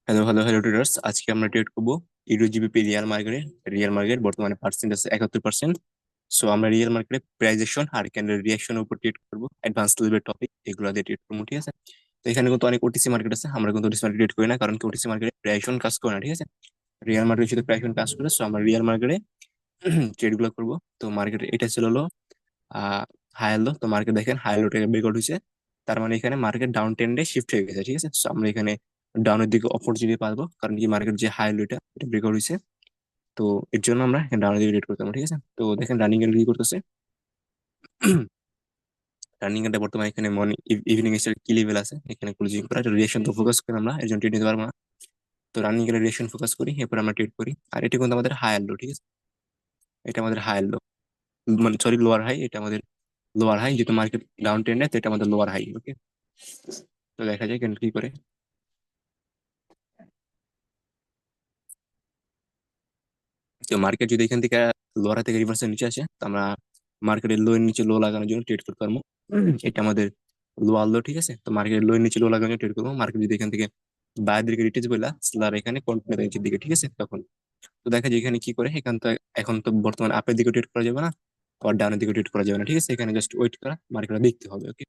Hello hello hello traders, আজকে আমরা trade করবো ইউরোজিবিপি রিয়াল মার্কেট বর্তমানে পার্সেন্ট আছে 71%। সো আমরা রিয়েল মার্কেটে প্রাইজেশন আর ক্যান্ডেল রিয়াকশনের উপর ট্রেড করবো, অ্যাডভান্স লেভেল টপিক এগুলো দিয়ে ট্রেড করবো, ঠিক আছে। তো এখানে কিন্তু অনেক ওটিসি মার্কেট আছে, আমরা কিন্তু ওটিসি মার্কেট ট্রেড করি না, কারণ কি ওটিসি মার্কেটে প্রাইজেশন কাজ করে না, ঠিক আছে। রিয়েল মার্কেট শুধু প্রাইজেশন কাজ করে, সো আমরা রিয়েল মার্কেটে ট্রেড গুলো করবো। তো মার্কেটে এটা ছিল হলো আহ হাই লো, তো মার্কেট দেখেন হাই লো থেকে ব্রেকআউট হয়েছে, তার মানে এখানে মার্কেট ডাউন ট্রেন্ডে শিফট হয়ে গেছে, ঠিক আছে। So আমরা এখানে ডাউনের দিকে অপরচুনিটি পাবো, কারণ কি মার্কেট যে হাই লো এটা ব্রেকআউট হয়েছে। তো এর জন্য আমরা ডাউনের দিকে রেড করতাম, ঠিক আছে। তো দেখেন রানিং এর কি করতেছে। রানিং এর বর্তমানে এখানে মর্নিং ইভিনিং এর কি লেভেল আছে, এখানে ক্লোজিং করা রিয়েকশন তো ফোকাস করি আমরা, এর জন্য ট্রেড নিতে পারবো না। তো রানিং এর রিয়েকশন ফোকাস করি, এরপর আমরা ট্রেড করি। আর এটা কিন্তু আমাদের হাই লো, ঠিক আছে। এটা আমাদের হাই লো, মানে সরি লোয়ার হাই, এটা আমাদের লোয়ার হাই, যেহেতু মার্কেট ডাউন ট্রেন্ডে তো এটা আমাদের লোয়ার হাই, ওকে। তো দেখা যায় কেন কি করে। তো মার্কেট যদি এখান থেকে লোয়ার থেকে রিভার্সের নিচে আসে, তো আমরা মার্কেটের লো এর নিচে লো লাগানোর জন্য ট্রেড করতে পারবো। এটা আমাদের লোয়ার লো, ঠিক আছে। তো মার্কেটের লো এর নিচে লো লাগানোর জন্য ট্রেড করবো। মার্কেট যদি এখান থেকে বাইরের দিকে রিটেজ বললা স্লার এখানে কন্টিনিউ নিচের দিকে, ঠিক আছে, তখন তো দেখা যায় এখানে কি করে। এখান তো এখন তো বর্তমানে আপের দিকে ট্রেড করা যাবে না, আর ডাউনের দিকে ট্রেড করা যাবে না, ঠিক আছে। এখানে জাস্ট ওয়েট করা, মার্কেটটা দেখতে হবে, ওকে।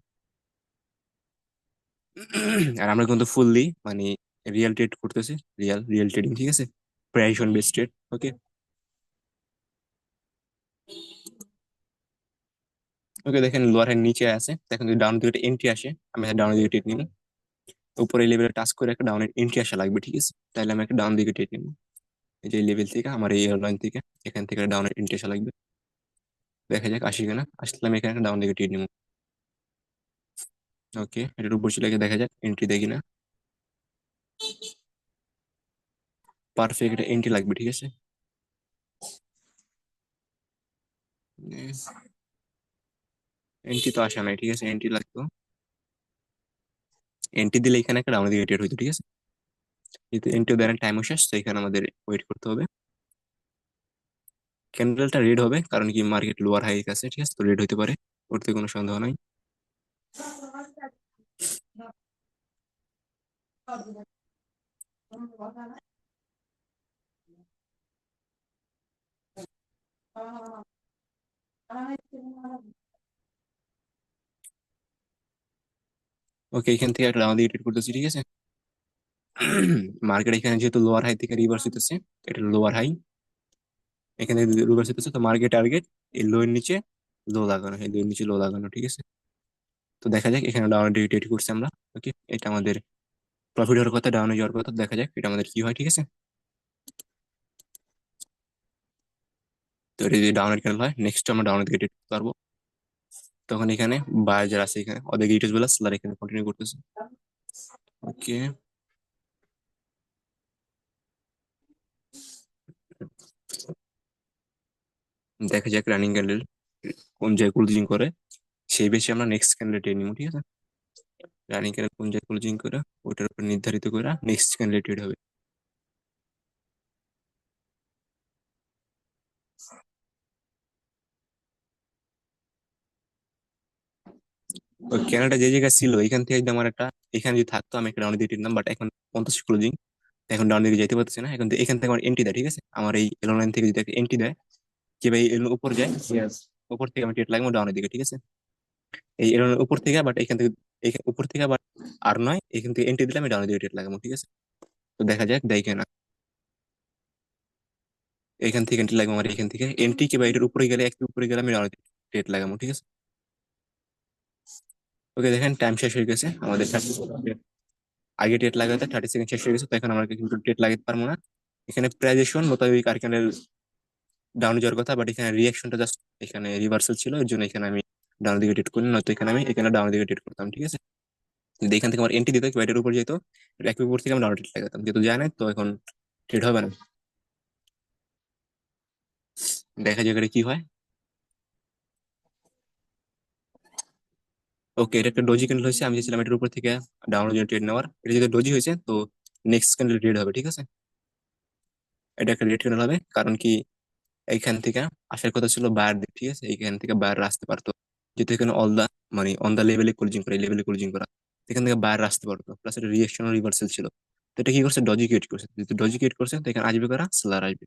আর আমরা কিন্তু ফুললি মানে রিয়েল ট্রেড করতেছি, রিয়েল রিয়েল ট্রেডিং, ঠিক আছে, প্রাইস অন বেস ট্রেড, ওকে। ওকে দেখেন লোয়ারের নিচে আছে, দেখেন যদি ডাউন দিকে এন্ট্রি আসে, আমি ডাউন দিকে ট্রেড নিব। উপরে লেভেলে টাচ করে একটা ডাউনের এন্ট্রি আসা লাগবে, ঠিক আছে, তাহলে আমি একটা ডাউন দিকে ট্রেড নিব। এই যে লেভেল থেকে আমার এই লাইন থেকে এখান থেকে ডাউনের এন্ট্রি আসা লাগবে। দেখা যাক আসি কিনা, আসলে আমি এখানে ডাউন দিকে ট্রেড নিব। ওকে, এটার উপর চলে গিয়ে দেখা যাক এন্ট্রি দেখি না। পারফেক্ট এন্ট্রি লাগবে, ঠিক আছে। এন্ট্রি তো আসা নাই, ঠিক আছে, এন্ট্রি লাগতো। এন্ট্রি দিলে এখানে একটা ডাউন দিকে ট্রেড হইতো, ঠিক আছে। যেহেতু এন্ট্রি দেওয়ার টাইম শেষ, তো এখানে আমাদের ওয়েট করতে হবে। ক্যান্ডেলটা রেড হবে, কারণ কি মার্কেট লোয়ার হাই আছে, ঠিক আছে, তো রেড হইতে পারে, ওতে কোনো সন্দেহ নাই। ওকে, এখান থেকে একটা ডাউন দিকে ট্রেড করতেছি, ঠিক আছে। মার্কেট এখানে যেহেতু লোয়ার হাই থেকে রিভার্স হইতেছে, এটা লোয়ার হাই, এখানে রিভার্স হইতেছে, তো মার্কেট টার্গেট এই লো এর নিচে লো লাগানো, এই লো এর নিচে লো লাগানো, ঠিক আছে। তো দেখা যাক এখানে ডাউন দিকে ট্রেড করছি আমরা, ওকে। এটা আমাদের প্রফিট হওয়ার কথা, ডাউনে যাওয়ার কথা, দেখা যাক এটা আমাদের কি হয়, ঠিক আছে। তো এটা যদি ডাউনের ক্যান্ডেল হয়, নেক্সট আমরা ডাউনের দিকে ট্রেড করতে পারবো। তখন এখানে বায়ার যারা আছে এখানে ওদের ডিটেলস গুলো সেলার এখানে কন্টিনিউ করতেছে, ওকে। দেখা যাক রানিং ক্যান্ডেল কোন জায়গায় ক্লোজিং করে, সেই বেশি আমরা নেক্সট ক্যান্ডেল ট্রেড নিবো, ঠিক আছে। রানিং ক্যান্ডেল কোন জায়গায় ক্লোজিং করে ওটার উপর নির্ধারিত করে নেক্সট ক্যান্ডেল ট্রেড হবে। ওই ক্যানাডা যে জায়গায় ছিল এখান থেকে যদি আমার একটা, এখানে যদি থাকতো আমি একটা ডাউন দিকে নিতাম, বাট এখন 50 ক্লোজিং, এখন ডাউন দিকে যেতে পারতেছি না। এখন তো এখান থেকে আমার এন্ট্রি দেয়, ঠিক আছে, আমার এই এলো লাইন থেকে যদি একটা এন্ট্রি দেয়, যে ভাই এলো উপর যায়, yes, উপর থেকে আমি ট্রেড লাগবো ডাউনের দিকে, ঠিক আছে। এই এলো উপর থেকে, বাট এখান থেকে উপর থেকে আবার আর নয়, এখান থেকে এন্ট্রি দিলে আমি ডাউনের দিকে ট্রেড লাগাবো, ঠিক আছে। তো দেখা যাক দেয় কিনা। এখান থেকে এন্ট্রি লাগবে আমার, এখান থেকে এন্ট্রি কি বা এটার উপরে গেলে, একটু উপরে গেলে আমি ডাউনের দিকে ট্রেড লাগাবো, ঠিক আছে। ওকে দেখেন টাইম শেষ হয়ে গেছে আমাদের, আগে ডেট লাগাতে 30 সেকেন্ড শেষ হয়ে গেছে, তো এখন আমরা কিন্তু ডেট লাগাতে পারবো না। এখানে প্রাইজেশন মোতাবেক আর ক্যান্ডেল ডাউন যাওয়ার কথা, বাট এখানে রিয়াকশনটা জাস্ট এখানে রিভার্সাল ছিল, এর জন্য এখানে আমি ডাউন দিকে ডেট করি, নয়তো এখানে আমি এখানে ডাউন দিকে ডেট করতাম, ঠিক আছে। যদি এখান থেকে আমার এন্ট্রি দিত বাইটের উপর যেত, এক উপর থেকে আমি ডাউন ডেট লাগাতাম, যেহেতু যায় না তো এখন ট্রেড হবে না। দেখা যাক এটা কি হয়। ওকে, এটা একটা ডোজি ক্যান্ডেল হয়েছে, আমি চেয়েছিলাম এটার উপর থেকে ডাউন জন্য ট্রেড নেওয়ার, এটা যদি ডোজি হয়েছে তো নেক্সট ক্যান্ডেল রেড হবে, ঠিক আছে। এটা একটা রেড ক্যান্ডেল হবে, কারণ কি এইখান থেকে আসার কথা ছিল বায়ার দিক, ঠিক আছে, এইখান থেকে বায়ার আসতে পারতো, যেহেতু এখানে অল দা মানে অন দা লেভেলে ক্লোজিং করা, এই লেভেলে ক্লোজিং করা, এখান থেকে বায়ার আসতে পারতো, প্লাস এটা রিয়েকশন রিভার্সাল ছিল, তো এটা কি করছে, ডজি ক্রিয়েট করছে। যেহেতু ডজি ক্রিয়েট করছে তো এখানে আসবে কারা, সেলার আসবে।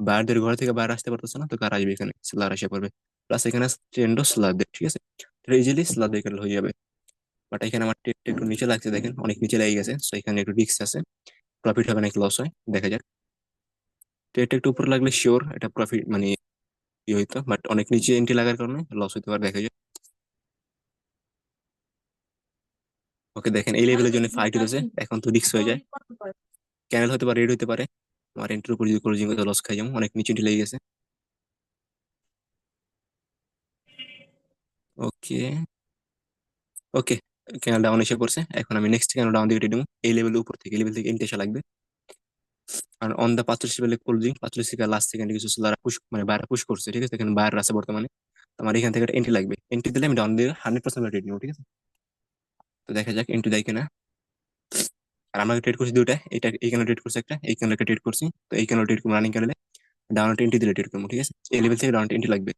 বাইরের ঘর থেকে বাইরে আসতে পারতেছে না, তো কারা আসবে, এখানে সেলার এসে পড়বে। প্লাস এখানে ট্রেন্ডও সেলারদের, ঠিক আছে। ইজিলি সেলারদের এখানে হয়ে যাবে। বাট এখানে আমার টেকটা একটু নিচে লাগছে, দেখেন অনেক নিচে লেগে গেছে, তো এখানে একটু রিস্ক আছে। প্রফিট হবে নাকি লস হয় দেখা যাক। ট্রেডটা একটু উপরে লাগলে শিওর এটা প্রফিট মানে ই হইতো, বাট অনেক নিচে এন্ট্রি লাগার কারণে লস হইতে পারে দেখা যাক। ওকে দেখেন এই লেভেলের জন্য ফাইট হতেছে, এখন তো রিস্ক হয়ে যায়। ক্যানেল হতে পারে, রেড হতে পারে। আমার এন্ট্রির উপর যদি ক্লোজিং হতে লস খাই যাবো, অনেক নিচে এন্ট্রি লেগে গেছে। ওকে ওকে, ক্যানেল ডাউন এসে পড়ছে, এখন আমি নেক্সট ক্যানেল ডাউন দিকে টেনে এই লেভেলের উপর থেকে, এই লেভেল থেকে এন্ট্রি আসা লাগবে। আর অন দা 45 লেভেলে ক্লোজিং, 45 থেকে লাস্ট সেকেন্ডে কিছু সেলার পুশ মানে বাইরে পুশ করছে, ঠিক আছে, এখানে বাইরে আছে বর্তমানে। তো আমার এখান থেকে এন্ট্রি লাগবে, এন্ট্রি দিলে আমি ডাউন দিয়ে 100% রেট নিবো, ঠিক আছে। তো দেখা যাক এন্ট্রি দেয় কিনা। আর আমরা ট্রেড করছি দুইটা, এটা এইখানে ট্রেড করছি একটা, এইখানে একটা ট্রেড করছি। তো এইখানে ট্রেড করবো রানিং ক্যান্ডেলে, ডাউন 20 দিলে ট্রেড করবো, ঠিক আছে। এই লেভেল থেকে ডাউন 20 লাগবে,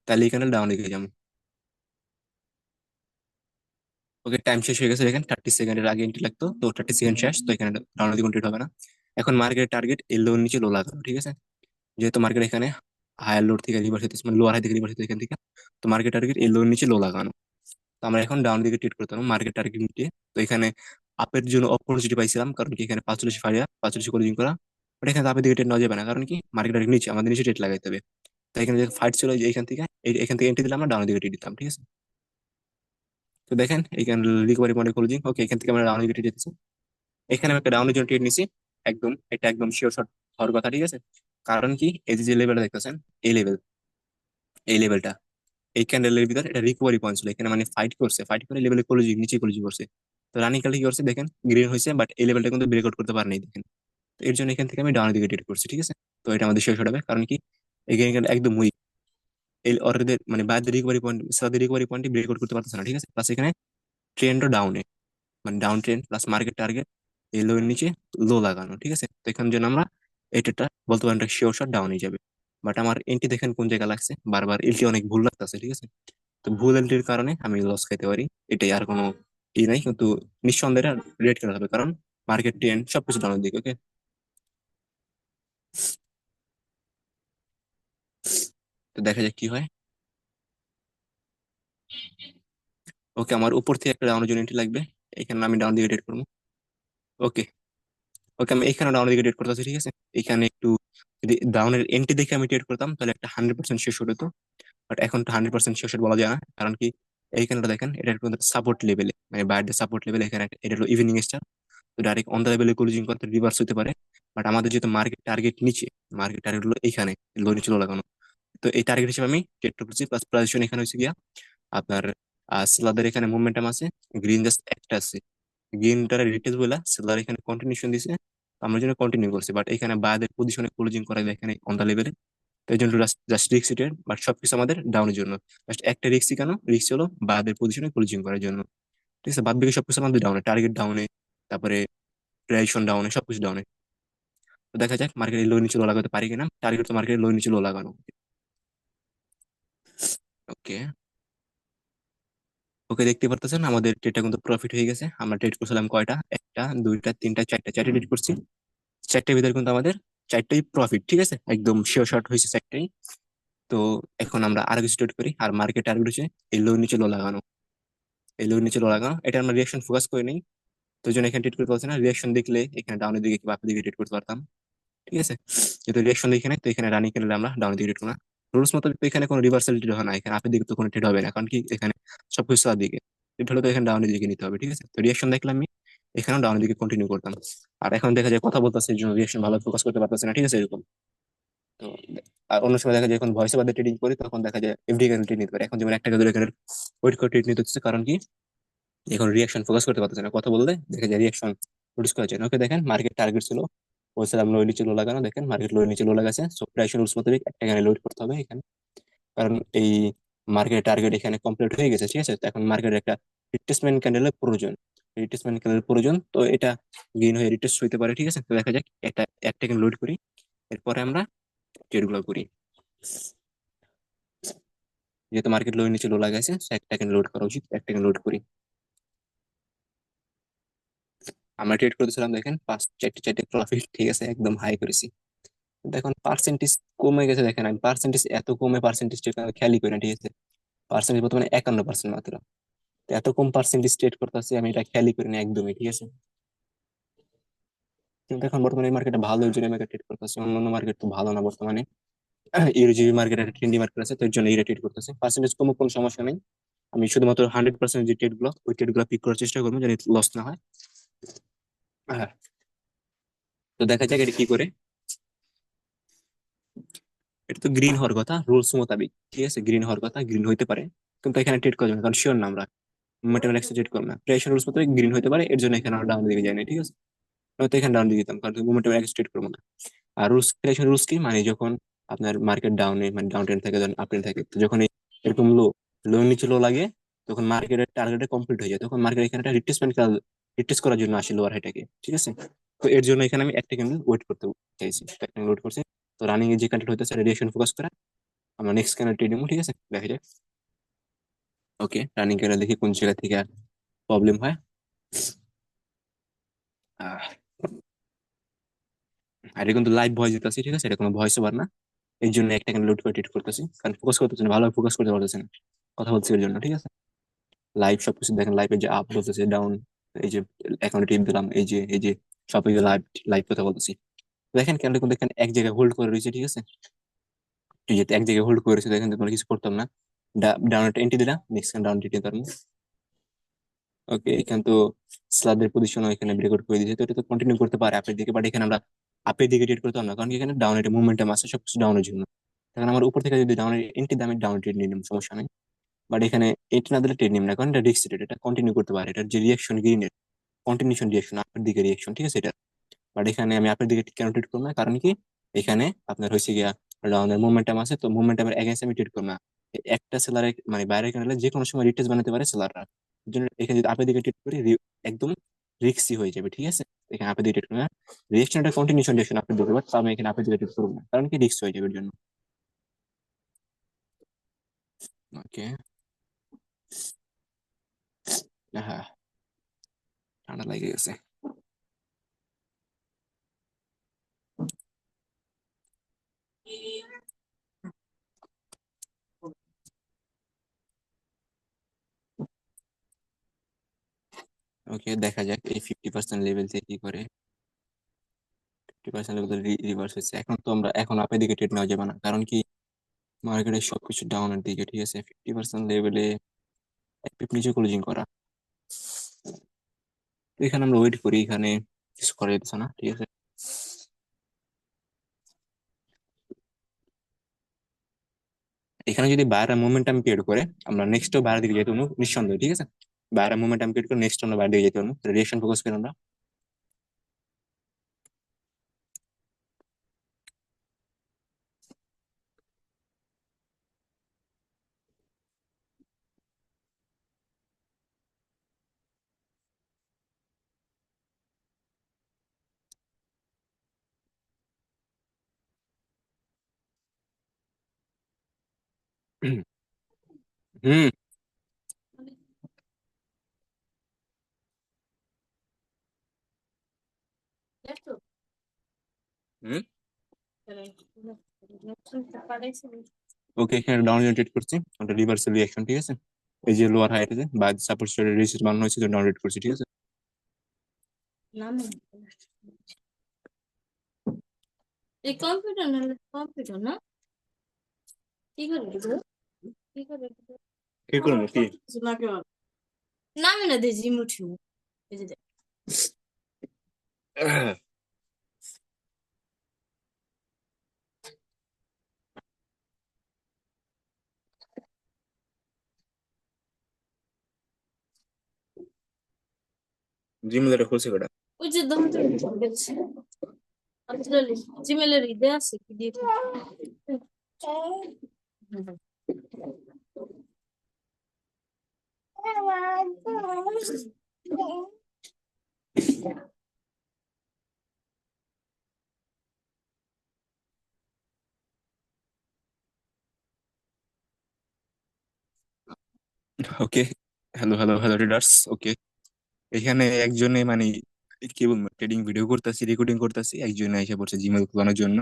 তাহলে এই ক্যান্ডেল ডাউন দিকে যাবো। ওকে টাইম শেষ হয়ে গেছে, দেখেন 30 সেকেন্ডের আগে এন্ট্রি লাগতো, তো 30 সেকেন্ড শেষ, তো এখানে ডাউন দিকে কমপ্লিট হবে না। এখন মার্কেট টার্গেট এই লোর নিচে লো লাগানো, ঠিক আছে। যেহেতু মার্কেট এখানে হায়ার লোড থেকে রিভার্স হইতেছে, মানে লোয়ার হাই থেকে রিভার্স হইতেছে এখান থেকে, তো মার্কেট টার্গেট এই লোর নিচে লো লাগানো। তো আমরা এখন ডাউন দিকে ট্রেড করতে হবে মার্কেট টার্গেট নিয়ে। তো এখানে আপের জন্য অপরচুনিটি পাইছিলাম, কারণ কি এখানে 45 ফাইয়া 45 কলিং করা। বাট এখানে আপের দিকে ট্রেড নেওয়া যাবে না, কারণ কি মার্কেট টার্গেট নিচে, আমাদের নিচে ট্রেড লাগাইতে হবে। তো এখানে যে ফাইট ছিল যে এখান থেকে এখান থেকে এন্ট্রি দিলাম, আমরা ডাউন দিকে ট্রেড দিতাম, ঠিক আছে। তো দেখেন এখানে রিকভারি পয়েন্টে ক্লোজিং, ওকে এখান থেকে আমরা ডাউন দিকে ট্রেড যেতেছি। এখানে আমি একটা ডাউনের জন্য ট্রেড নিছি, একদম এটা একদম শিওর শট হওয়ার কথা, ঠিক আছে। কারণ কি এই যে লেভেলটা দেখতেছেন, এই লেভেল, এই লেভেলটা, এই ক্যান্ডেলের ভিতর এটা রিকভারি পয়েন্ট ছিল, এখানে মানে ফাইট করছে, ফাইট করে লেভেলে কলেজি নিচে কলেজি করছে। তো রানিং কালে কি করছে দেখেন, গ্রিন হয়েছে, বাট এই লেভেলটা কিন্তু ব্রেকআউট করতে পারেনি দেখেন। তো এর জন্য এখান থেকে আমি ডাউনের দিকে ট্রেড করছি, ঠিক আছে। তো এটা আমাদের শেষ হবে, কারণ কি এখানে একদম উইক, এই অর্ডারদের মানে বাইরের রিকভারি পয়েন্ট, সাদের রিকভারি পয়েন্টই ব্রেকআউট করতে পারতেছে না, ঠিক আছে। প্লাস এখানে ট্রেন্ডও ডাউনে, মানে down trend plus market target এই লো এর নিচে লো লাগানো, ঠিক আছে। তো এখানে জন্য আমরা এটা বলতে পারেন শিওর শট ডাউন হয়ে যাবে। বাট আমার এন্ট্রি দেখেন কোন জায়গা লাগছে, বারবার এন্ট্রি অনেক ভুল লাগতেছে, ঠিক আছে। তো ভুল এন্ট্রির কারণে আমি লস খাইতে পারি, এটাই, আর কোনো ই নাই। কিন্তু নিঃসন্দেহে রেড খেলা হবে, কারণ মার্কেট ট্রেন্ড সবকিছু ডাউনের দিকে। ওকে, তো দেখা যাক কি হয়। ওকে আমার উপর থেকে একটা ডাউনের জন্য এন্ট্রি লাগবে, এখানে আমি ডাউন দিকে ট্রেড করবো। ওকে ওকে, আমি এখানে ডাউনের দিকে ট্রেড করতেছি, ঠিক আছে। এখানে একটু যদি ডাউনের এন্ট্রি দেখে আমি ট্রেড করতাম, তাহলে একটা 100% শেষ হতো। বাট এখন তো 100% শেষ বলা যায় না, কারণ কি এইখানটা দেখেন এটা কিন্তু সাপোর্ট লেভেলে, মানে বাইরের সাপোর্ট লেভেলে, এখানে এটা হলো ইভিনিং স্টার। তো ডাইরেক্ট অন দ্য লেভেলে ক্লোজিং করতে রিভার্স হতে পারে। বাট আমাদের যেহেতু মার্কেট টার্গেট নিচে, মার্কেট টার্গেট হলো এইখানে, লো নিচে লো লাগানো। তো এই টার্গেট হিসেবে আমি ট্রেড করছি, প্লাস পজিশন এখানে হচ্ছে গিয়া আপনার সেলারদের এখানে মুভমেন্টাম আছে, গ্রিন জাস্ট একটা আছে, গ্রিনটার রিটেজ বলে সেলার এখানে কন্টিনিউশন দিছে, আমরা জন্য কন্টিনিউ করছি। বাট এখানে বায়াদের পজিশনে ক্লোজিং করা এখানে অন দ্য লেভেলে, তো এই জন্য জাস্ট রিক্স রিটেড, বাট সবকিছু আমাদের ডাউনের জন্য। জাস্ট একটা রিক্সই, কেন রিক্স হলো বায়াদের পজিশনে ক্লোজিং করার জন্য, ঠিক আছে। বাদ বাকি সবকিছু আমাদের ডাউনে, টার্গেট ডাউনে, তারপরে প্রাইসন ডাউনে, সবকিছু ডাউনে। তো দেখা যাক মার্কেট লো নিচে লো লাগাতে পারি কিনা, টার্গেট তো মার্কেট লো নিচে লো লাগানো। ওকে ওকে, দেখতে পারতেছেন আমাদের ট্রেডটা কিন্তু প্রফিট হয়ে গেছে। আমরা ট্রেড করছিলাম কয়টা, একটা দুইটা তিনটা চারটা, চারটে ট্রেড করছি। চারটার ভিতরে কিন্তু আমাদের চারটাই প্রফিট, ঠিক আছে, একদম শিওর শর্ট হয়েছে চারটাই। তো এখন আমরা আরো কিছু ট্রেড করি, আর মার্কেট টার্গেট হচ্ছে এই লো নিচে লো লাগানো, এই লো নিচে লো লাগানো, এটা আমরা রিয়াকশন ফোকাস করে নেই। তো ওই জন্য এখানে ট্রেড করতে পারছি না, রিয়াকশন দেখলে এখানে ডাউনের দিকে কিংবা আপের দিকে ট্রেড করতে পারতাম, ঠিক আছে। যেহেতু রিয়াকশন দেখি নাই, তো এখানে রানিং ক্যান্ডেল আমরা ডাউনের দিকে ট্রেড করবো না। রুলস মতো তো এখানে কোনো রিভার্সাল ট্রেড হয় না, এখানে আপের দিকে তো কোনো ট্রেড হবে না, কারণ কি এখানে সবকিছু তার দিকে ট্রেড হলে তো এখানে ডাউনের দিকে নিতে হবে, ঠিক আছে। তো রিয়াকশন দেখলাম আমি, এখানেও ডাউনের দিকে কন্টিনিউ করতাম। আর এখন দেখা যায় কথা বলতেছে, এই জন্য রিয়াকশন ভালো ফোকাস করতে পারতেছে না, ঠিক আছে, এরকম। তো আর অন্য সময় দেখা যায় যখন ভয়েস ওভার ট্রেডিং করি, তখন দেখা যায় এভরি ক্যান্ডেল ট্রেড নিতে পারে। এখন যেমন একটা ক্যান্ডেল এখানে ওয়েট করে ট্রেড নিতে হচ্ছে, কারণ কি এখন রিয়াকশন ফোকাস করতে পারতেছে না, কথা বললে দেখা যায় রিয়াকশন প্রডিউস করা যায় না। ওকে দেখেন মার্কেট টার্গেট ছিল, বলছিলাম লো নিচে লো লাগানো, দেখেন মার্কেট লো নিচে লো লাগাছে। সো প্রাইস রুলস মোতাবেক একটা এখানে লোড করতে হবে এখানে, কারণ এই মার্কেট টার্গেট এখানে কমপ্লিট হয়ে গেছে, ঠিক আছে। তো এখন মার্কেটের একটা রিট্রেসমেন্ট ক্যান্ডেলের প্রয়োজন, রিট্রেসমেন্ট ক্যান্ডেলের প্রয়োজন। তো এটা গেইন হয়ে রিট্রেস হইতে পারে, ঠিক আছে। তো দেখা যাক একটা একটা এখানে লোড করি, এরপরে আমরা ট্রেড গুলো করি। যেহেতু মার্কেট লো নিচে লো লাগাইছে, so একটা এখানে লোড করা উচিত, একটা এখানে লোড করি। আমরা ট্রেড করতেছিলাম, দেখেন পাঁচ চারটে চারটে প্রফিট, ঠিক আছে, একদম হাই করেছি। কিন্তু এখন পার্সেন্টেজ কমে গেছে, দেখেন আমি পার্সেন্টেজ এত কমে পার্সেন্টেজ খেয়ালই করি না, ঠিক আছে। পার্সেন্টেজ বর্তমানে 51% মাত্র। তো এত কম পার্সেন্টেজ ট্রেড করতেছি আমি, এটা খেয়ালই করি না একদমই, ঠিক আছে। কিন্তু এখন বর্তমানে মার্কেটে ভালো, ওই জন্য মার্কেট ট্রেড করতেছে, অন্যান্য মার্কেট তো ভালো না বর্তমানে। ইউরোজিবি মার্কেট একটা ট্রেন্ডি মার্কেট আছে, তো এর জন্য এটা ট্রেড করতেছে। পার্সেন্টেজ কমে কোনো সমস্যা নেই, আমি শুধুমাত্র 100% যে ট্রেড গুলো, ওই ট্রেড গুলো পিক করার চেষ্টা করবো যাতে লস না হয়। হ্যাঁ, তো দেখা যাক এটা কি করে। এটা তো গ্রিন হওয়ার কথা রুলস মোতাবেক, ঠিক আছে, গ্রিন হওয়ার কথা, গ্রিন হইতে পারে। কিন্তু এখানে ট্রেড করা যাবে না, কারণ শিওর না আমরা মোটামুটি ট্রেড করবো না, প্রাইস রুলস মোতাবেক গ্রিন হতে পারে, এর জন্য এখানে আমরা ডাউন দিকে যাই না, ঠিক আছে। নয়তো এখানে ডাউন দিয়ে দিতাম, কারণ মোটামুটি ট্রেড করবো না। আর রুলস ক্রিয়েশন রুলস কি মানে, যখন আপনার মার্কেট ডাউনে মানে ডাউন ট্রেন্ড থাকে, যখন আপ ট্রেন্ড থাকে, তো যখন এরকম লো নিচে লো লাগে, তখন মার্কেটের টার্গেট কমপ্লিট হয়ে যায়, তখন মার্কেট এখানে একটা রিট্রেসমেন্ট করার জন্য আসে লোয়ার হাইটাকে, ঠিক আছে। তো এর জন্য এখানে আমি একটা ক্যান্ডেল ওয়েট করতে চাইছি, একটা ক্যান্ডেল ওয়েট করছি। তো রানিং এ যে ক্যান্ডেল হইতেছে রেডিয়েশন ফোকাস করা, আমরা নেক্সট ক্যান্ডেল ট্রেড নেবো, ঠিক আছে, দেখা যাক। ওকে, রানিং ক্যান্ডেল দেখি কোন জায়গা থেকে প্রবলেম হয়। আহ, আর এটা কিন্তু লাইভ ভয়েস দিতেছি, ঠিক আছে, এটা কোনো ভয়েস ওভার না। এই জন্য একটা ক্যান্ডেল লোড করে ট্রেড করতেছি, কারণ ফোকাস করতেছি না, ভালোভাবে ফোকাস করতে পারতেছি না, কথা বলছি এর জন্য, ঠিক আছে। লাইভ সবকিছু দেখেন, লাইভে যে আপ বলতেছে ডাউন, এই যে অ্যাকাউন্টে টিপ দিলাম, এই যে সব লাইভ লাইভ কথা বলতেছি। দেখেন ক্যান্ডেল কিন্তু এখানে এক জায়গায় হোল্ড করে রয়েছে, ঠিক আছে। এই যে এক জায়গায় হোল্ড করে রয়েছে, দেখেন তোমরা কিছু করতাম না, ডাউন একটা এন্ট্রি দিলাম, নেক্সট ডাউন টিপে পারবো। ওকে, এখানে তো স্লাবের পজিশন এখানে ব্রেকআউট করে দিয়েছে, তো এটা তো কন্টিনিউ করতে পারে আপের দিকে, বাট এখানে আমরা আপের দিকে ট্রেড করতাম না, কারণ কি এখানে ডাউন একটা মুভমেন্টাম আছে, সবকিছু ডাউনের জন্য। এখন আমার উপর থেকে যদি ডাউনের এন্ট্রি দামে ডাউন ট্রেড নিয়ে নিলাম, সমস্যা নেই। বাট এখানে এন্ট্রি না দিলে ট্রেড নিলাম না, কারণ এটা রিস্ক, এটা কন্টিনিউ করতে পারে, এটার যে রিয়াকশন গ্রিনের কন্টিনিউশন রিয়াকশন, আপের দিকে রিয়াকশন, ঠিক আছে এটা। বাট এখানে আমি আপের দিকে কেন ট্রেড করবো না, কারণ কি এখানে আপনার হয়েছে গিয়া ডাউনের মুভমেন্টাম আছে, তো মুভমেন্টামের এগেন্সট আমি ট্রেড করবো না। একটা সেলারে মানে বাইরে কেন যে কোনো সময় রিটেস্ট বানাতে পারে সেলাররা, জন্য এখানে যদি আপের দিকে ট্রেড করি একদম রিস্কি হয়ে যাবে, ঠিক আছে। এখানে আপের দিকে ট্রেড করবো না, রিয়াকশনটা কন্টিনিউশন রিয়াকশন আপের দিকে, বাট আমি এখানে আপের দিকে ট্রেড করবো না, কারণ কি রিস্ক হয়ে যাবে এর জন্য। ওকে, হ্যাঁ, ঠান্ডা লেগে গেছে। ওকে, দেখা যাক এই 50% লেভেল থেকে কি করে। 50% লেভেল রিভার্স হচ্ছে, এখন তো আমরা এখন আপের দিকে ট্রেড নেওয়া যাবে না, কারণ কি মার্কেটের সবকিছু ডাউনের দিকে, ঠিক আছে। 50% লেভেলে এক পিপ নিচে ক্লোজিং করা, তো এখানে আমরা ওয়েট করি, এখানে কিছু করা যেতেছে না, ঠিক আছে। এখানে যদি বাইরের মোমেন্টাম ক্রিয়েট করে, আমরা নেক্সটও বাইরের দিকে যেতে পারবো নিঃসন্দেহে, ঠিক আছে। বাইরের মোমেন্টাম ক্রিয়েট করে নেক্সট আমরা বাইরের দিকে যেতে পারবো, রিয়েকশন ফোকাস করি আমরা। হুম। হুম। ওকে, এখানে ডাউন ট্রেড করছি, ওটা রিভার্সাল রিয়াকশন, ঠিক আছে। এই যে লোয়ার হাইট আছে বা সাপোর্ট রেজিস্ট্যান্স বানানো হয়েছে, ডাউন ট্রেড করছি, ঠিক আছে। এই কম্পিউটার না, কম্পিউটার না, কি করে দিবো? কি করে দিবো? কি করবো কি? নামে না দিয়ে রিমোট রিমোট এই যে দেখ। জিম এটা খুলছে কটা? ওই যে দম দেখছি আসলে জিমেলের ইদে আছে কি দিয়ে ওকে, হ্যালো হ্যালো হ্যালো রিডার্স। ওকে, এখানে একজনে মানে কি বলবো, ট্রেডিং ভিডিও করতেছি, রেকর্ডিং করতেছি, একজন এসে পড়ছে জিমেল খোলানোর জন্য।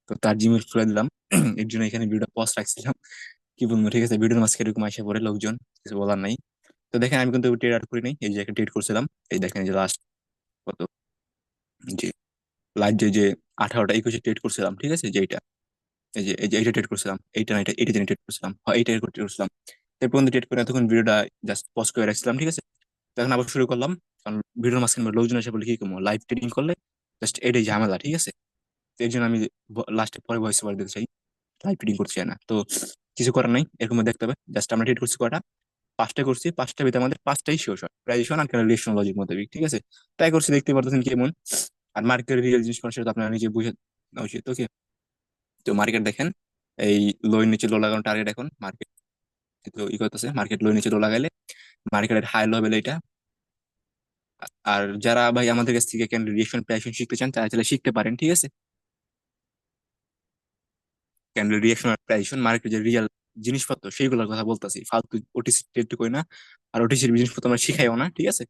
তো তার জিমেল খুলে দিলাম। এর জন্য এখানে ভিডিওটা পজ রাখছিলাম। কি বলবো, ঠিক আছে, ভিডিওর মাঝখানে এরকম এসে পড়ে লোকজন, কিছু বলার নাই। তো দেখেন আমি কিন্তু ট্রেড আর করি নাই, এই যে একটা ট্রেড করছিলাম। এই দেখেন এই যে লাস্ট কত, যে লাস্ট যে 18টা 21 ট্রেড করছিলাম, ঠিক আছে, যে এইটা, এই যে এইটা ট্রেড করছিলাম, এইটা না, এটা জন্য ট্রেড করছিলাম, হ্যাঁ এইটা ট্রেড করছিলাম। এরপর ট্রেড করে তখন ভিডিওটা জাস্ট পজ করে রাখছিলাম, ঠিক আছে। তখন আবার শুরু করলাম, কারণ ভিডিওর মাঝখানে লোকজন এসে বলে কি করবো, লাইভ ট্রেডিং করলে জাস্ট এটাই ঝামেলা, ঠিক আছে। তো এর জন্য আমি লাস্টে পরে ভয়েস ওভার দিতে চাই, লাইভ ট্রেডিং করতে চাই না। তো কিছু করার নাই, এরকম দেখতে হবে। জাস্ট আমরা ট্রেড করছি কটা, পাঁচটা করছি, পাঁচটা ভিতরে আমাদের পাঁচটাই শিওর শট, প্রাইজেশন আর রিলেশন লজিক মোতাবেক, ঠিক আছে। তাই করছি, দেখতে পারতেছেন কেমন। আর মার্কেটের রিয়েল জিনিস মানুষের তো আপনারা নিজে বুঝে নেওয়া উচিত, ওকে। তো মার্কেট দেখেন, এই লো এর নিচে লো লাগানো টার্গেট, এখন মার্কেট তো ই করতেছে, মার্কেট লো নিচে লো লাগাইলে মার্কেটের হাই লেভেল এটা। আর যারা ভাই আমাদের কাছ থেকে ক্যান্ডেল রিয়েকশন প্রাইসিং শিখতে চান, তারা চাইলে শিখতে পারেন, ঠিক আছে। ক্যান্ডেল রিয়েকশন আর প্রাইসিং মার্কেট যে রিয়েল জিনিসপত্র সেইগুলোর কথা বলতেছি, ফালতু ওটিসি ট্রেড করি না। আর ওটিসির জিনিসপত্র আমরা শিখাইও না, ঠিক আছে।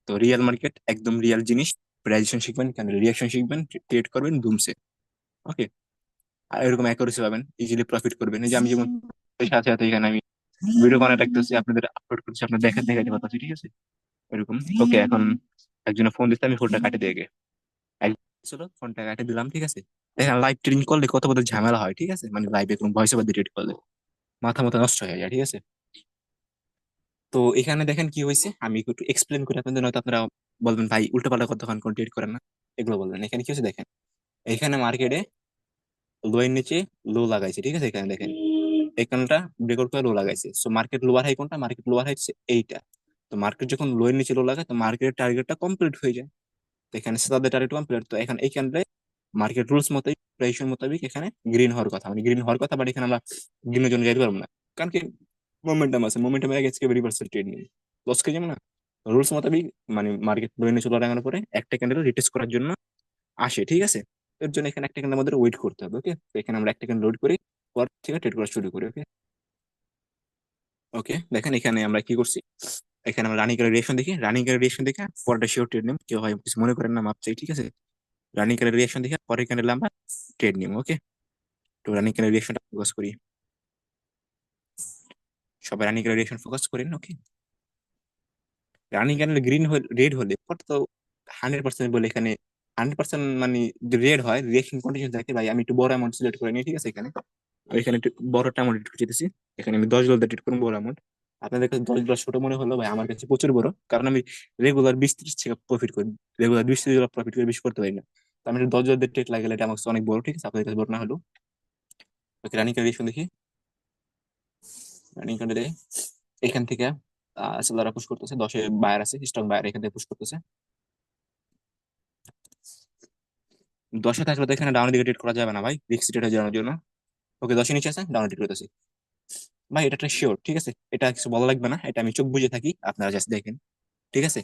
তো রিয়েল মার্কেট একদম রিয়েল জিনিস, প্রাইসিং শিখবেন, ক্যান্ডেল রিয়েকশন শিখবেন, ট্রেড করবেন ধুমসে, ওকে। আর এরকম অ্যাকুরেসি পাবেন, ইজিলি প্রফিট করবেন। এই যে আমি যেমন এই সাথে সাথে এখানে আমি ভিডিও বানাতে রাখতেছি, আপনাদের আপলোড করছি, আপনার দেখাতে পারতেছি, ঠিক আছে, এরকম। ওকে, এখন একজনের ফোন দিতে, আমি ফোনটা কাটে দিয়ে ছিল, ফোনটা কাটে দিলাম, ঠিক আছে। দেখেন লাইভ ট্রেডিং করলে কত বড় ঝামেলা হয়, ঠিক আছে, মানে লাইভে কোনো ভয়েস ওভার দিয়ে ট্রেড করলে মাথা মতো নষ্ট হয়ে যায়, ঠিক আছে। তো এখানে দেখেন কি হয়েছে, আমি একটু এক্সপ্লেন করি আপনাদের, নয়তো আপনারা বলবেন ভাই উল্টোপাল্টা কতক্ষণ কোন ট্রেড করেন না, এগুলো বলবেন। এখানে কি হচ্ছে দেখেন, এখানে মার্কেটে লো এর নিচে লো লাগাইছে, ঠিক আছে। এখানে দেখেন এখানটা ব্রেকআউট করে লো লাগাইছে, সো মার্কেট লোয়ার হাই কোনটা, মার্কেট লোয়ার হাই হচ্ছে এইটা। তো মার্কেট যখন লো এর নিচে লো লাগায়, তো মার্কেটের টার্গেটটা কমপ্লিট হয়ে যায়। তো এখানে তাদের টার্গেট কমপ্লিট, তো এখন এইখানটায় মার্কেট রুলস মোতাবেক, প্রাইস মোতাবেক এখানে গ্রিন হওয়ার কথা, মানে গ্রিন হওয়ার কথা, বাট এখানে আমরা গ্রিনের জন্য যাইতে পারবো না। কারণ কি, মোমেন্টাম আছে, মোমেন্টাম আগে আজকে রিভার্সাল ট্রেড নেই, লস খেয়ে যাবো না। রুলস মোতাবেক মানে মার্কেট লো এর নিচে লো লাগানোর পরে একটা ক্যান্ডেল রিটেস্ট করার জন্য আসে, ঠিক আছে। এর জন্য এখানে একটা ক্যান্ডেল আমাদের ওয়েট করতে হবে, ওকে। তো এখানে আমরা একটা ক্যান্ডেল লোড করি, পর থেকে ট্রেড করা শুরু করি, ওকে। ওকে, দেখেন এখানে আমরা কি করছি, এখানে আমরা রানিং এর রিয়েকশন দেখি, রানিং এর রিয়েকশন দেখে পরটা শিওর ট্রেড নিম, কেউ হয় কিছু মনে করেন না, মাপ চাই, ঠিক আছে। রানিং এর রিয়েকশন দেখে পরের ক্যান্ডেল আমরা ট্রেড নিম, ওকে। তো রানিং এর রিয়েকশনটা ফোকাস করি, সবাই রানিং এর রিয়েকশন ফোকাস করেন, ওকে। রানিং ক্যান্ডেল গ্রিন রেড হলে পর তো 100% বলে এখানে 100% মানে রেড হয়, রিয়েকশন কন্ডিশন থাকে ভাই। আমি একটু বড় অ্যামাউন্ট সিলেক্ট করে নিই, ঠিক আছে। এখানে আমি এখানে একটু বড় অ্যামাউন্ট ট্রিট করতেছি, এখানে আমি 10 ডলার ট্রিট করবো, বড় অ্যামাউন্ট। আপনাদের কাছে 10 ডলার ছোট মনে হলো ভাই, আমার কাছে প্রচুর বড়, কারণ আমি রেগুলার 20-30 টাকা প্রফিট করি, রেগুলার 20-30 ডলার প্রফিট করে বেশি করতে পারি না। তো আমি 10 ডলার ট্রেড লাগালে এটা আমার কাছে অনেক বড়, ঠিক আছে, আপনাদের কাছে বড় না হলো। ওকে, রানিং কন্ডিশন দেখি, রানিং কন্ডিশনে এখান থেকে সেলাররা পুশ করতেছে, 10-এ বায়ার আছে, স্ট্রং বায়ার এখান থেকে পুশ করতেছে। 10-এ থাকলে তো এখানে ডাউনের দিকে ট্রেড করা যাবে না ভাই, রিস্ক ট্রেড হয়ে যাওয়ার জন্য। ওকে, 10-এর নিচে আছে, ডাউনে ট্রেড করতেছি ভাই, এটা একটা শিওর, ঠিক আছে। এটা কিছু বলা লাগবে না, এটা আমি চোখ বুঝে থাকি, আপনারা জাস্ট দেখেন, ঠিক আছে।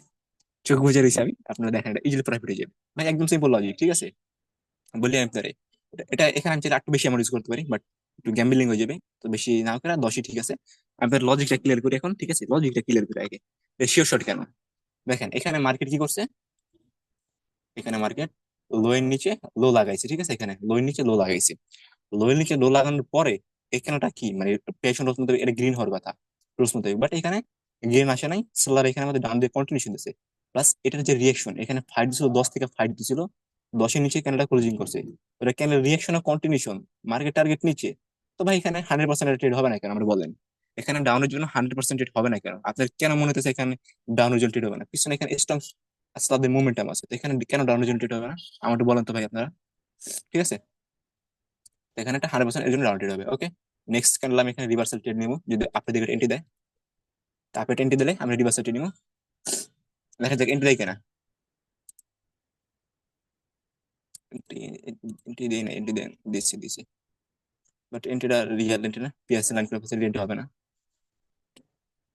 চোখ বুঝে রয়েছে আমি, আপনারা দেখেন, এটা ইজিলি প্রফিট হয়ে যাবে ভাই, একদম সিম্পল লজিক, ঠিক আছে। বলি আমি আপনারে, এটা এখানে আমি চাইলে একটু বেশি অ্যামাউন্ট ইউজ করতে পারি, বাট একটু গ্যাম্বলিং হয়ে যাবে, তো বেশি না করে 10-ই ঠিক আছে। আমি আপনার লজিকটা ক্লিয়ার করি এখন, ঠিক আছে, লজিকটা ক্লিয়ার করে আগে, শিওর শট কেন। দেখেন এখানে মার্কেট কি করছে, এখানে মার্কেট লো এর নিচে লো লাগাইছে, ঠিক আছে, এখানে লো এর নিচে লো লাগাইছে। লো এর নিচে লো লাগানোর পরে এখানেটা কি মানে পেছন রোজ মতো এটা গ্রিন হওয়ার কথা, রোজ মতো, বাট এখানে গ্রিন আসে নাই, সেলার এখানে আমাদের ডান দিয়ে কন্টিনিউশন দিচ্ছে। প্লাস এটার যে রিয়েকশন, এখানে ফাইট দিছিল 10 থেকে ফাইট দিছিল, 10-এর নিচে ক্যান্ডেলটা ক্লোজিং করছে। তো এটা candle reaction continuation, market target নিচে। তো ভাই এখানে 100% ট্রেড হবে না কেন, আমরা বলেন। এখানে ডাউনের জন্য 100% ট্রেড হবে না কেন, আপনার কেন মনে হচ্ছে এখানে ডাউনের জন্য ট্রেড হবে না, পিছনে এখানে স্ট্রং আছে, তাদের মোমেন্টাম আছে, তো এখানে কেন ডাউনের জন্য ট্রেড হবে না, আমার একটু বলেন তো ভাই আপনারা, ঠিক আছে। তো এখানে একটা 100% এর জন্য রাউন্ডেড হবে, ওকে। নেক্সট ক্যান্ডেল আমি এখানে রিভার্সাল ট্রেড নিবো, যদি আপনি দিকে এন্ট্রি দেয়, তো আপনি এন্ট্রি দিলে আমি রিভার্সাল ট্রেড নিবো, দেখা যাক এন্ট্রি দেয় কিনা। এন্ট্রি, এন্ট্রি দেয় না, এন্ট্রি দেয়, দিচ্ছে, বাট এন্ট্রিটা রিয়েল এন্ট্রি না, পিএসএ লাইন করে এন্ট্রি হবে না।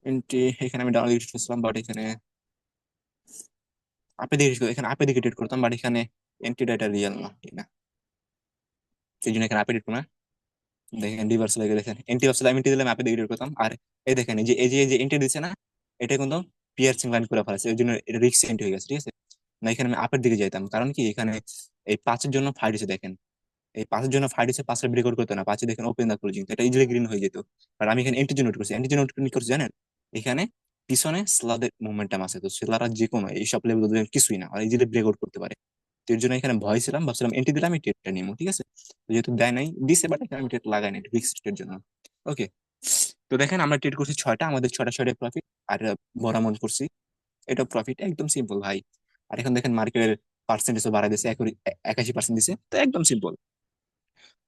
এন্ট্রি এখানে আমি ডাউন দিকে করছিলাম, বাট এখানে আপনি দিকে, এখানে আপনি দিকে ট্রেড করতাম, বাট এখানে এন্ট্রিটা এটা রিয়েল না, ঠিক না, সেই জন্য এখানে আপনি ট্রেড করবো না। দেখেন রিভার্স লেগে, দেখেন এন্ট্রি অপশন আমি এন্ট্রি দিলাম, আপনি দিকে ট্রেড করতাম। আর এই দেখেন এই যে এই যে এন্ট্রি দিচ্ছে না, এটা কিন্তু পিয়ার্সিং লাইন করে ফেলেছে, এই জন্য এটা রিস্ক এন্ট্রি হয়ে গেছে, ঠিক আছে। না এখানে আমি আপের দিকে যাইতাম, কারণ কি এখানে এই 5-এর জন্য ফাইট হচ্ছে দেখেন, এই 5-এর জন্য ফাইট হচ্ছে, 5-এর ব্রেক আউট করতে না, 5-এ দেখেন ওপেন দা ক্লোজিং, এটা ইজিলি গ্রিন হয়ে যেত। আর আমি এখানে এন্টির জন্য নোট করছি, এন্টির জন্য নোট করছি জানেন, এখানে পিছনে স্লাদের মোমেন্টাম আছে, তো স্লাররা যে কোনো এইসব লেভেল কিছুই না, আর ইজিলি ব্রেক আউট করতে পারে। তো এর জন্য এখানে ভয় ছিলাম, ভাবছিলাম এন্টি দিলাম, আমি টেটটা নিবো, ঠিক আছে। তো যেহেতু দেয় নাই, দিছে, বাট এখানে আমি টেট লাগাই নাই রিস্কের জন্য। ওকে, তো দেখেন আমরা ট্রেড করছি 6টা, আমাদের 6টা প্রফিট। আর বড় অ্যামাউন্ট করছি, এটা প্রফিট একদম সিম্পল ভাই। আর এখন দেখেন মার্কেটের পার্সেন্টেজও বাড়াই দিয়েছে, 81% দিছে, তো একদম সিম্পল।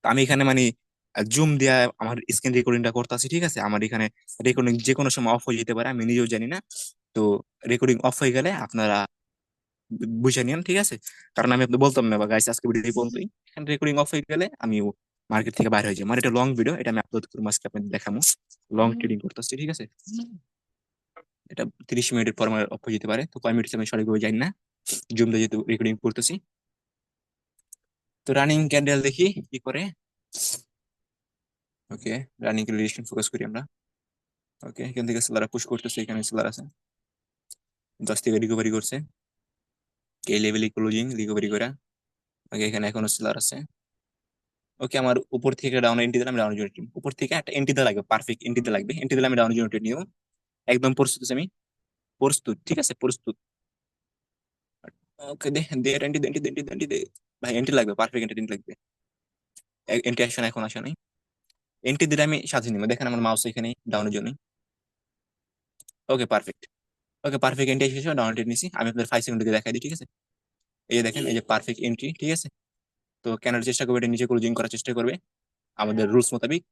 তো আমি এখানে মানে জুম দিয়া আমার স্ক্রিন রেকর্ডিংটা করতেছি, ঠিক আছে। আমার এখানে রেকর্ডিং যে কোনো সময় অফ হয়ে যেতে পারে, আমি নিজেও জানি না। তো রেকর্ডিং অফ হয়ে গেলে আপনারা বুঝে নিন, ঠিক আছে। কারণ আমি আপনাকে বলতাম না বা গাইস, আজকে ভিডিও এই পর্যন্তই। এখানে রেকর্ডিং অফ হয়ে গেলে আমি মার্কেট থেকে বাইরে হয়ে যাই। আমার এটা লং ভিডিও, এটা আমি আপলোড করবো আজকে, আপনাদের দেখাবো লং ট্রেডিং করতেছি, ঠিক আছে। এটা 30 মিনিটের পর আমার অফ হয়ে যেতে পারে, তো কয় মিনিট আমি সঠিকভাবে জানি না, জুম দিয়ে যেহেতু রেকর্ডিং করতেছি। তো রানিং ক্যান্ডেল দেখি কি করে। ওকে, রানিং রেজিস্ট্রেশন ফোকাস করি আমরা। ওকে, এখান থেকে সেলার পুশ করতেছে, এখানে সেলার আছে, 10 থেকে রিকভারি করছে, এই লেভেলে ক্লোজিং রিকভারি করা। ওকে, এখানে এখনো সেলার আছে। ওকে, আমার উপর থেকে ডাউন এন্ট্রি দিলাম, ডাউন ইউনিট উপর থেকে একটা এন্ট্রি দিতে লাগবে, পারফেক্ট এন্ট্রি দিতে লাগবে, এন্ট্রি দিলে আমি ডাউন ইউনিট নিও। একদম প্রস্তুত আছি আমি, প্রস্তুত, ঠিক আছে, প্রস্তুত। ওকে, দে দে এন্ট্রি দে, এন্ট্রি দে, এন্ট্রি দে, এন্ট্রি দে। ভাই এন্ট্রি লাগবে, পারফেক্ট এন্ট্রি লাগবে। এন্ট্রি আসে না, এখন আসে নাই। এন্ট্রি দিলে আমি সাথে নিবো, দেখেন আমার মাউস এখানে ডাউনের জন্য। Okay perfect. Okay perfect entry এসেছে, ডাউন এন্ট্রি নিছি, আমি আপনাদের 5 সেকেন্ড দিকে দেখাই দিই, ঠিক আছে। এই যে দেখেন, এই যে পারফেক্ট এন্ট্রি, ঠিক আছে। তো কেনার চেষ্টা করবে, এটা নিচে ক্লোজিং করার চেষ্টা করবে আমাদের রুলস মোতাবেক।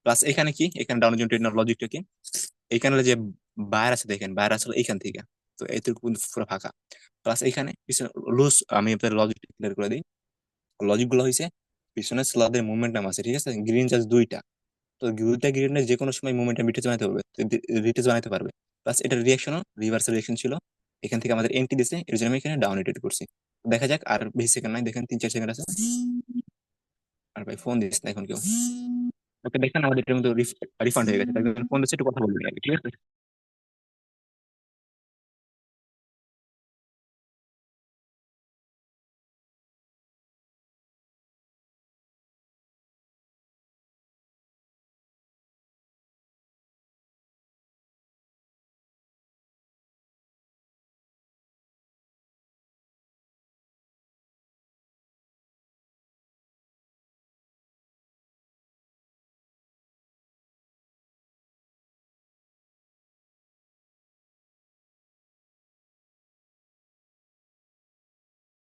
প্লাস এখানে কি, এখানে ডাউনের জন্য ট্রেডার লজিকটা কি, এখানে যে বায়ার আছে দেখেন, বায়ার আসলে এইখান থেকে, তো এইটুকু কিন্তু পুরো ফাঁকা। প্লাস এখানে পিছনে লুজ, আমি আপনাদের লজিক ক্লিয়ার করে দিই। লজিক গুলো হয়েছে, পিছনে স্লাদের মুভমেন্টাম আছে, ঠিক আছে, গ্রিন জাস্ট দুইটা। তো দুইটা গ্রিনের যে কোনো সময় মুভমেন্টাম রিটেজ বানাতে পারবে, রিটেজ বানাতে পারবে। প্লাস এটার রিয়াকশনও রিভার্সাল রিয়াকশন ছিল, এখান থেকে আমাদের এন্ট্রি দিছে, এর জন্য আমি এখানে ডাউন রেটেড করছি। দেখা যাক, আর বেশি সেকেন্ড নাই, দেখেন 3-4 সেকেন্ড আছে। আর ভাই ফোন দিস না এখন কেউ। ওকে, দেখেন আমাদের এটার মধ্যে রিফান্ড হয়ে গেছে, ফোন দিচ্ছে, একটু কথা বলবেন আগে, ঠিক আছে।